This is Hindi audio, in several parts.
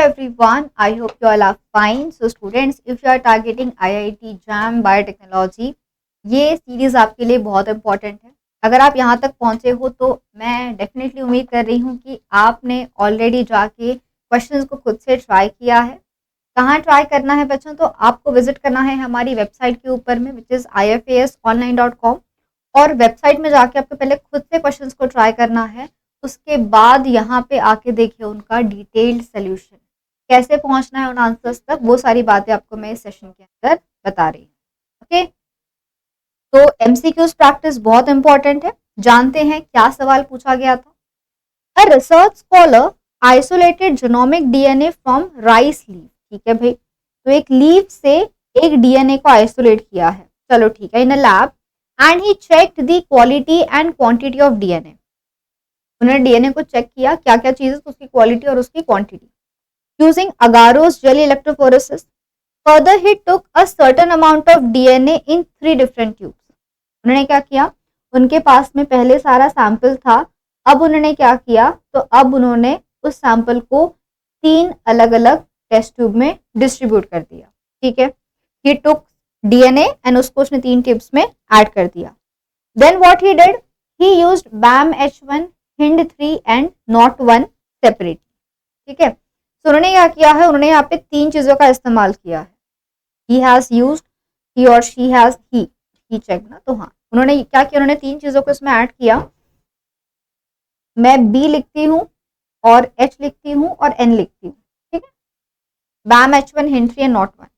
everyone, I hope you all are fine. So students, if you are targeting IIT JAM Biotechnology, ये सीरीज आपके लिए बहुत इंपॉर्टेंट है. अगर आप यहाँ तक पहुँचे हो तो मैं डेफिनेटली उम्मीद कर रही हूँ कि आपने ऑलरेडी जाके क्वेश्चंस को खुद से ट्राई किया है. कहाँ ट्राई करना है बच्चों? तो आपको विजिट करना है हमारी वेबसाइट के ऊपर में, विच इज़ ifasonline.com. और वेबसाइट में जाके आपको पहले खुद से क्वेश्चंस को ट्राई करना है. उसके बाद यहाँ पे आके देखिए उनका डिटेल्ड सोल्यूशन, कैसे पहुंचना है उन आंसर्स तक, वो सारी बातें आपको मैं इस सेशन के अंदर बता रही हूँ. ओके, तो एमसीक्यूज प्रैक्टिस बहुत इंपॉर्टेंट है. जानते हैं क्या सवाल पूछा गया था. A research scholar isolated genomic DNA from rice leaf. ठीक है भाई, तो एक लीफ से एक डीएनए को आइसोलेट किया है. चलो ठीक है, in a lab and he checked the quality and quantity of DNA. उन्होंने डीएनए को चेक किया, क्या क्या चीजें, तो उसकी क्वालिटी और उसकी quantity. Using agarose gel electrophoresis, further he took a certain amount of DNA in 3 different tubes. उन्होंने क्या किया, उनके पास में पहले सारा सैंपल था. अब उन्होंने क्या किया, तो अब उन्होंने उस सैंपल को 3 अलग अलग टेस्ट ट्यूब में डिस्ट्रीब्यूट कर दिया. ठीक है, ही टुक डीएनए एंड उसको उसने 3 ट्यूब्स में ऐड कर दिया. Then what he did, he used BAM-H1, HIND-3 and NOT1 separately. ठीक है, तो उन्होंने क्या किया है, उन्होंने यहाँ पे 3 चीजों का इस्तेमाल किया है. ही हैज यूज्ड, ही और शी हैज, ही चेक ना, तो हाँ उन्होंने क्या किया, उन्होंने 3 चीजों को इसमें ऐड किया. मैं B लिखती हूँ और H लिखती हूँ और N लिखती हूँ. ठीक है, BAM-H1, HIND-3 and NOT1.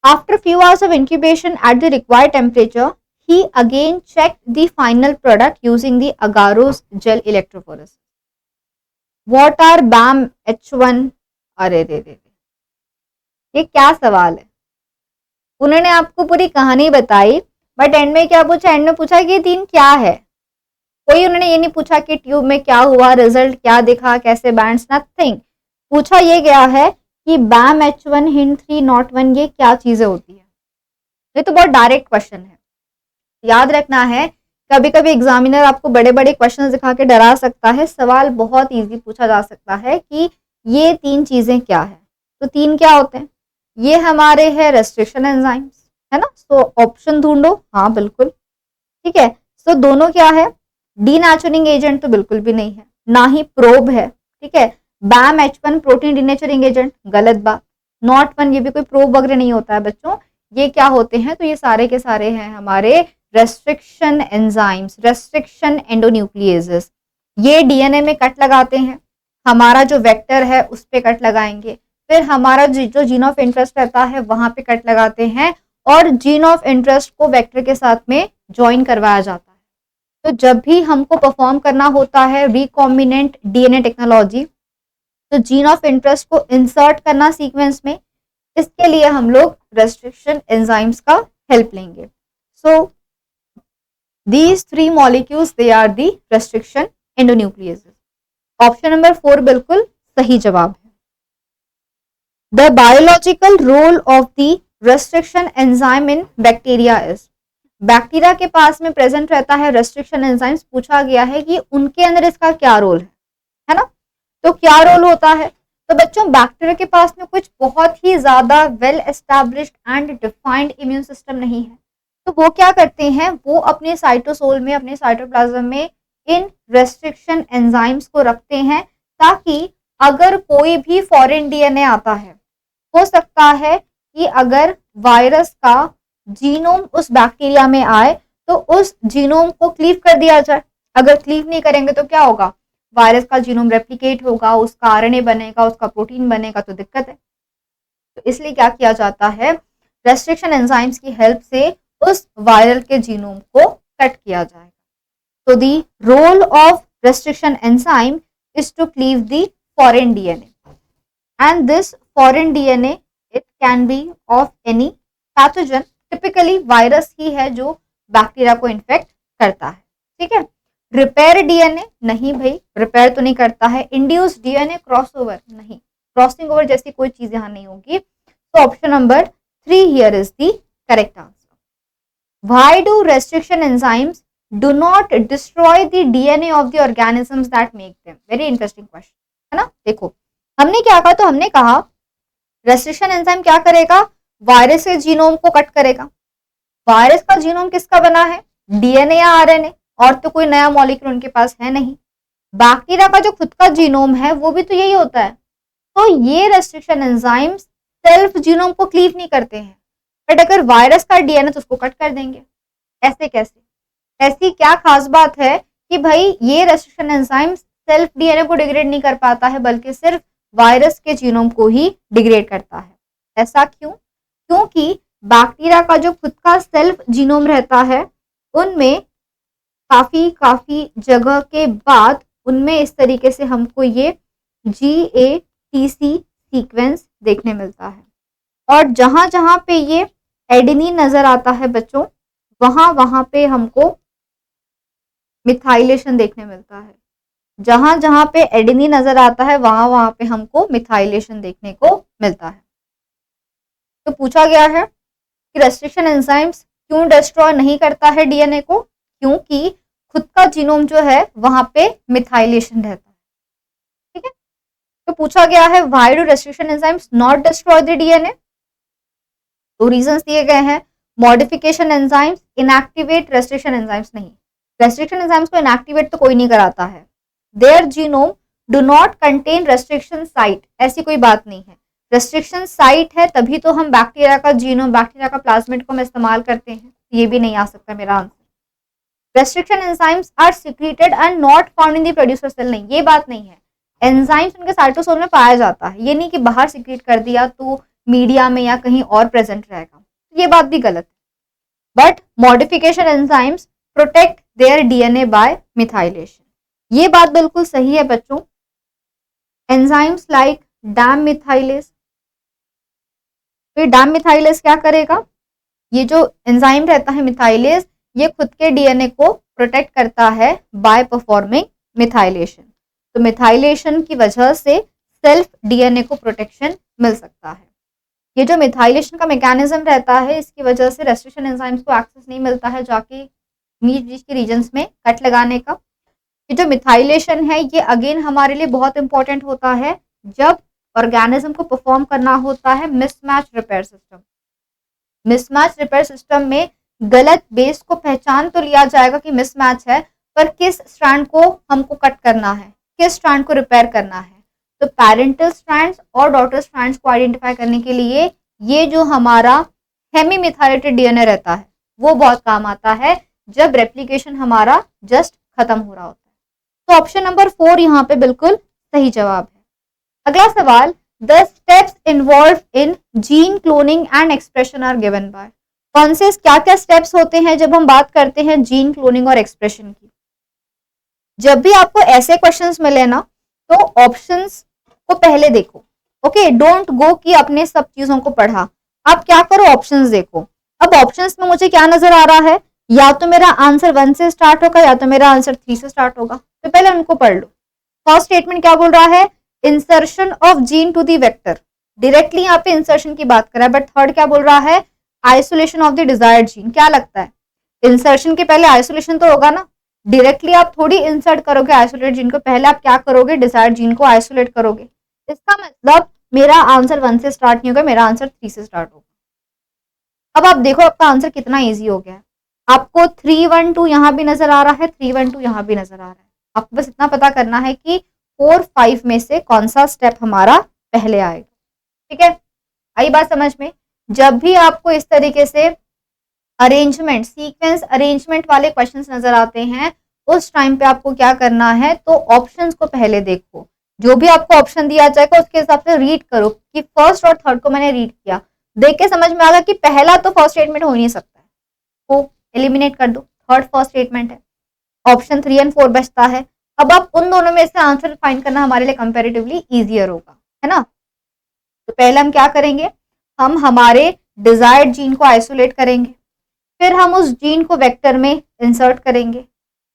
After few hours of incubation at the required temperature, he again checked the final product using the agarose gel electrophoresis. What are BAM-H1? अरे रे, ये क्या सवाल है. उन्होंने आपको पूरी कहानी बताई, बट एंड में क्या पूछा, एंड में पूछा कि ये 3 क्या है. कोई उन्होंने ये नहीं पूछा कि ट्यूब में क्या हुआ, रिजल्ट क्या दिखा, कैसे बैंड्स, नथिंग. पूछा ये गया है कि BAM-H1, HIND-3, NOT1 ये क्या चीजें होती है. ये तो बहुत डायरेक्ट क्वेश्चन है. याद रखना है, कभी कभी एग्जामिनर आपको बड़े बड़े क्वेश्चन दिखा के डरा सकता है. सवाल बहुत इजी पूछा जा सकता है कि ये 3 चीजें क्या है. तो 3 क्या होते हैं, ये हमारे है रेस्ट्रिक्शन एंजाइम्स, है ना. सो ऑप्शन ढूंढो. हाँ बिल्कुल ठीक है. सो दोनों क्या है, डीनेचरिंग एजेंट तो बिल्कुल भी नहीं है, ना ही प्रोब है. ठीक है, BAM-H1 प्रोटीन डीनेचरिंग एजेंट, गलत बात. NOT1 ये भी कोई प्रोब वगैरह नहीं होता है बच्चों. ये क्या होते हैं, तो ये सारे के सारे हैं हमारे रेस्ट्रिक्शन एंजाइम्स, रेस्ट्रिक्शन एंडोन्यूक्लिएजेस. ये डीएनए में कट लगाते हैं, हमारा जो वेक्टर है उस पे कट लगाएंगे, फिर हमारा जो जीन ऑफ इंटरेस्ट रहता है वहां पे कट लगाते हैं, और जीन ऑफ इंटरेस्ट को वेक्टर के साथ में ज्वाइन करवाया जाता है. तो जब भी हमको परफॉर्म करना होता है रिकॉम्बिनेंट डीएनए टेक्नोलॉजी, तो जीन ऑफ इंटरेस्ट को इंसर्ट करना सीक्वेंस में, इसके लिए हम लोग रेस्ट्रिक्शन एंजाइम्स का हेल्प लेंगे. सो these 3 molecules they are the restriction endonucleases. Option number 4 बिल्कुल सही जवाब है. The biological role of the restriction enzyme in bacteria is. Bacteria के पास में प्रेजेंट रहता है रेस्ट्रिक्शन एंजाइम्स. पूछा गया है कि उनके अंदर इसका क्या रोल है ना. तो क्या रोल होता है, तो बच्चों बैक्टीरिया के पास में कुछ बहुत ही ज्यादा well established and defined immune system नहीं है. तो वो क्या करते हैं, वो अपने साइटोसोल में, अपने साइटोप्लाज्म में इन रेस्ट्रिक्शन एंजाइम्स को रखते हैं, ताकि अगर कोई भी फॉरेन डीएनए आता है, हो सकता है कि अगर वायरस का जीनोम उस बैक्टीरिया में आए तो उस जीनोम को क्लीव कर दिया जाए. अगर क्लीव नहीं करेंगे तो क्या होगा, वायरस का जीनोम रेप्लिकेट होगा, उसका आरएनए बनेगा, उसका प्रोटीन बनेगा, तो दिक्कत है. तो इसलिए क्या किया जाता है, रेस्ट्रिक्शन एंजाइम्स की हेल्प से उस वायरल के जीनोम को कट किया जाएगा. तो the role of restriction enzyme is to cleave the foreign DNA, and this foreign DNA it can be of any pathogen. Typically virus ही है जो बैक्टीरिया को इन्फेक्ट करता है. ठीक है, रिपेयर डीएनए नहीं भाई, रिपेयर तो नहीं करता है. इंड्यूस डीएनए, क्रॉसओवर नहीं, क्रॉसिंग ओवर जैसी कोई चीज यहां नहीं होगी. तो option number 3 here is the correct answer. Why do restriction enzymes do not destroy the DNA of the organisms that make them? Very interesting question, है ना. देखो, हमने क्या कहा, तो हमने कहा रेस्ट्रिक्शन एंजाइम क्या करेगा, वायरस के जीनोम को कट करेगा। वायरस का जीनोम किसका बना है, डीएनए या आरएनए, और तो कोई नया मॉलिक्यूल उनके पास है नहीं। बैक्टीरिया का जो खुद का जीनोम है वो भी तो यही होता है। तो ये रेस्ट्रिक्शन एंजाइम्स सेल्फ जीनोम को क्लीव नहीं करते हैं, बट अगर वायरस का डीएनए तो उसको कट कर देंगे। ऐसे कैसे, ऐसी क्या खास बात है कि भाई ये रेस्ट्रिक्शन एंजाइम सेल्फ डीएनए को डिग्रेड नहीं कर पाता है, बल्कि सिर्फ वायरस के जीनोम को ही डिग्रेड करता है। ऐसा क्यों, क्योंकि बैक्टीरिया का जो खुद का सेल्फ जीनोम रहता है उनमें काफी जगह के बाद उनमें इस तरीके से हमको ये GATC सीक्वेंस देखने मिलता है। और जहां जहां पे ये एडेनिन नजर आता है बच्चों, वहां वहां पे हमको मिथाइलेशन देखने मिलता है। जहां जहां पे एडेनिन नजर आता है वहां वहां पे हमको मिथाइलेशन देखने को मिलता है। तो पूछा गया है कि रेस्ट्रिक्शन एंजाइम्स क्यों डिस्ट्रॉय नहीं करता है डीएनए को, क्योंकि खुद का जीनोम जो है वहां पे मिथाइलेशन रहता है। ठीक है, तो पूछा गया है why do restriction enzymes not destroy the DNA. तो रीजंस दिए गए हैं, modification enzymes inactivate restriction enzymes नहीं, रेस्ट्रिक्शन एंजाइम्स को इनएक्टिवेट तो कोई नहीं कराता है। Their genome do not contain restriction site, ऐसी कोई बात नहीं है। रेस्ट्रिक्शन साइट है तभी तो हम बैक्टीरिया का जीनोम, बैक्टीरिया का प्लाज्मिड को हम इस्तेमाल करते हैं। ये भी नहीं आ सकता मेरा answer. Restriction enzymes are secreted and not found in the producer cell, नहीं, ये बात नहीं है। एंजाइम्स उनके साइटोसोल में पाया जाता है, ये नहीं कि बाहर सिक्रीट कर दिया तो मीडिया में या कहीं और प्रेजेंट रहेगा, ये बात भी गलत है। But modification enzymes protect their DNA by methylation, ये बात बिल्कुल सही है बच्चों। एंजाइम्स लाइक डैम मिथाइलेज, तो ये डैम मिथाइलेज क्या करेगा, ये जो एंजाइम रहता है मिथाइलेज, ये खुद के डीएनए को प्रोटेक्ट करता है बाय परफॉर्मिंग मिथाइलेशन। तो मिथाइलेशन की वजह से सेल्फ डीएनए को प्रोटेक्शन मिल सकता है। ये जो मिथाइलेशन का मैकेनिज्म रहता है, इसकी वजह से रेस्ट्रिक्शन एंजाइम्स को एक्सेस नहीं मिलता है जाके नीच बीच के रीजन्स में कट लगाने का। ये जो मिथाइलेशन है ये अगेन हमारे लिए बहुत इंपॉर्टेंट होता है जब ऑर्गेनिज्म को परफॉर्म करना होता है mismatch repair system. Mismatch repair system में गलत बेस को पहचान तो लिया जाएगा कि मिसमैच है, पर किस स्ट्रैंड को हमको कट करना है, किस स्ट्रैंड को रिपेयर करना है। तो पैरेंटल स्ट्रैंड्स और डॉटर स्ट्रैंड्स को आइडेंटिफाई करने के लिए ये जो हमारा हेमी मिथाइलेटेड डीएनए रहता है वो बहुत काम आता है जब रेप्लिकेशन हमारा जस्ट खत्म हो रहा होता है। तो ऑप्शन नंबर 4 यहाँ पे बिल्कुल सही जवाब है। अगला सवाल, the steps involve in gene cloning and expression are given by, कौन से क्या क्या स्टेप्स होते हैं जब हम बात करते हैं जीन क्लोनिंग और एक्सप्रेशन की। जब भी आपको ऐसे क्वेश्चंस मिले ना तो ऑप्शंस को पहले देखो, ओके, डोंट गो कि आपने सब चीजों को पढ़ा, आप क्या करो ऑप्शंस देखो। अब ऑप्शंस में मुझे क्या नजर आ रहा है, या तो मेरा आंसर 1 से स्टार्ट होगा या तो मेरा आंसर 3 से स्टार्ट होगा, तो पहले उनको पढ़ लो। फर्स्ट स्टेटमेंट क्या बोल रहा है, insertion of gene to the vector, directly यहाँ पे इंसर्शन की बात कर रहा है। बट थर्ड क्या बोल रहा है, isolation of the desired gene. क्या लगता है इंसर्शन के पहले आइसोलेशन तो होगा ना, डायरेक्टली आप थोड़ी इंसर्ट करोगे आइसोलेटेड जीन को, पहले आप क्या करोगे, डिजायर्ड जीन को आइसोलेट करोगे। इसका मतलब मेरा आंसर 1 से स्टार्ट नहीं होगा, मेरा आंसर 3 से स्टार्ट होगा। अब आप देखो आपका आंसर कितना इजी हो गया है, आपको 3 1 2 यहाँ भी नजर आ रहा है, 3 1 2 यहाँ भी नजर आ रहा है। आपको बस इतना पता करना है कि 4 5 में से कौन सा स्टेप हमारा पहले आएगा। ठीक है, आई बात समझ में। जब भी आपको इस तरीके से अरेंजमेंट, सीक्वेंस अरेंजमेंट वाले क्वेश्चंस नजर आते हैं, उस टाइम पे आपको क्या करना है, तो ऑप्शंस को पहले देखो। जो भी आपको ऑप्शन दिया जाएगा उसके हिसाब से रीड करो कि फर्स्ट और थर्ड को मैंने रीड किया, देख के समझ में आ गया कि पहला तो फर्स्ट स्टेटमेंट हो नहीं सकता है, तो एलिमिनेट कर दो, थर्ड फर्स्ट स्टेटमेंट है, ऑप्शन 3 और 4 बचता है। अब आप उन दोनों में से आंसर फाइंड करना हमारे लिए कंपैरेटिवली इजियर होगा, है ना। तो पहले हम क्या करेंगे, हम हमारे डिजायर्ड जीन को आइसोलेट करेंगे, फिर हम उस जीन को वेक्टर में इंसर्ट करेंगे,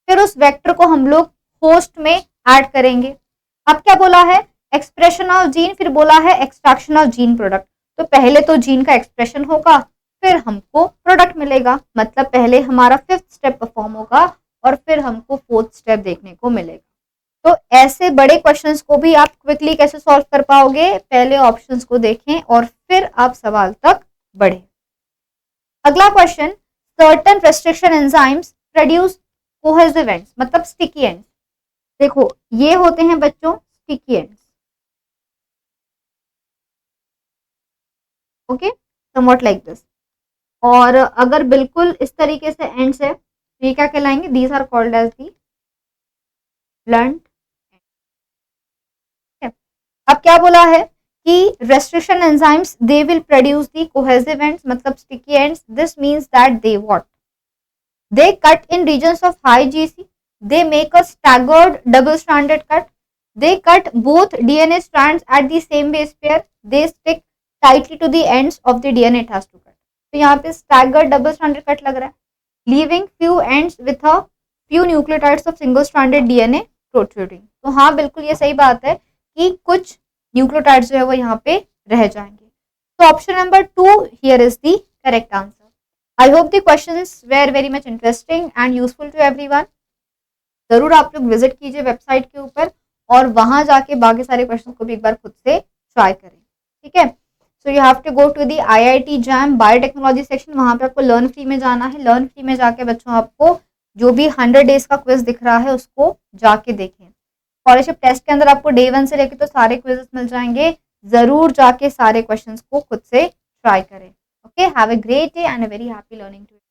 फिर उस वेक्टर को हम लोग होस्ट में ऐड करेंगे। अब क्या बोला है, एक्सप्रेशन ऑफ जीन, फिर बोला है एक्सट्रैक्शन ऑफ जीन प्रोडक्ट। तो पहले तो जीन का एक्सप्रेशन होगा, फिर हमको प्रोडक्ट मिलेगा, मतलब पहले हमारा 5th स्टेप परफॉर्म होगा और फिर हमको 4th स्टेप देखने को मिलेगा। तो ऐसे बड़े क्वेश्चंस को भी आप क्विकली कैसे सॉल्व कर पाओगे, पहले ऑप्शंस को देखें और फिर आप सवाल तक बढ़े। अगला question, certain restriction enzymes produce cohesive ends, मतलब स्टिकी एंड्स। देखो ये होते हैं बच्चों sticky ends, okay, somewhat like this. और अगर बिल्कुल इस तरीके से एंड्स है तो ये क्या कहलाएंगे, these are called as the blunt. अब क्या बोला है कि restriction enzymes they will produce the cohesive ends, मतलब sticky ends. This means that they what, they cut in regions of high GC, they make a staggered double stranded cut, they cut both DNA strands at the same base pair, they stick tightly to the ends of the DNA it has to cut। तो यहाँ पे staggered double stranded cut लग रहा है, leaving few ends with a few nucleotides of single stranded DNA protruding। तो हाँ बिल्कुल ये सही बात है कि कुछ न्यूक्लियोटाइड्स जो है वो यहाँ पे रह जाएंगे। तो option number 2 here is the correct answer. I hope the questions were very much interesting and useful to everyone। जरूर आप लोग विजिट कीजिए वेबसाइट के ऊपर और वहां जाके बाकी सारे क्वेश्चन को भी एक बार खुद से ट्राई करें, ठीक है। So you have to go to the IIT JAM biotechnology section, वहां पे आपको लर्न फ्री में जाना है। लर्न फ्री में जाके बच्चों आपको जो भी 100 डेज का क्विज दिख रहा है उसको जाके देखें। स्कॉलरशिप टेस्ट के अंदर आपको डे 1 से लेके तो सारे क्विजेस मिल जाएंगे, जरूर जाके सारे क्वेश्चंस को खुद से ट्राई करें। Okay, have a great day and a very happy learning to you.